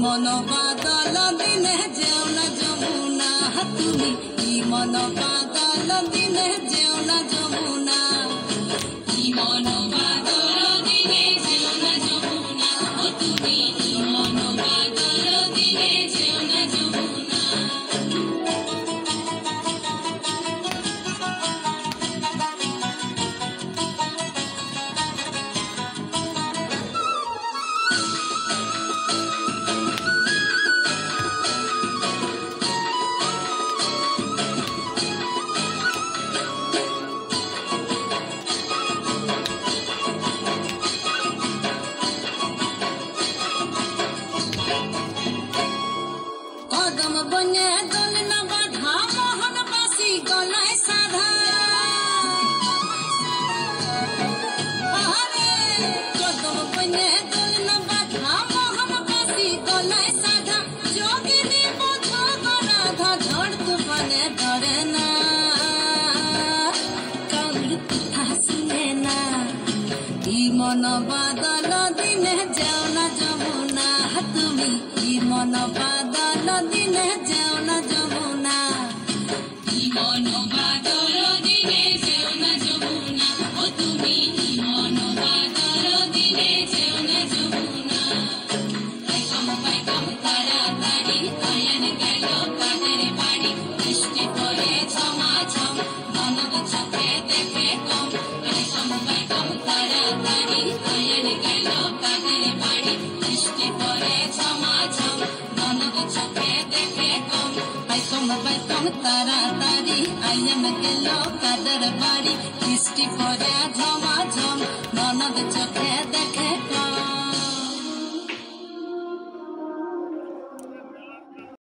मन बादल दिने जेउना जमुना तुमी मन बादल दिने जेउना जमुना मन बादल दिने जेउना जमुना तुमी मन बादल दिने जेउना जमुना बने दल न बढ़ा मोहन बासी गलाय साधा अरे कदम बने दल न बढ़ा मोहन बासी गलाय साधा जोगिनी बोझो गराधा झड़ तूफाने डरे ना कौर कथा सुने ना ई मन बादल दिने जेउना जमुना तुमी ई मन बादल दिने जेउना जमुना ई मन बादल दिने जेउना जमुना ओ तुमी ई मन बादल दिने जेउना जमुना पाई कम तारातारी आयन गेल काদের বাড়ি বৃষ্টি পড়ে ঝমাঝম ননদ চোখে দেখে কম পাই কম তারাতারি আয়ন গেল কাদের বাড়ি বৃষ্টি পড়ে ঝমাঝম ননদ চোখে দেখে কম পাই কম তারাতারি আয়ন গেল কাদের বাড়ি বৃষ্টি পড়ে ঝমাঝম ননদ চোখে দেখে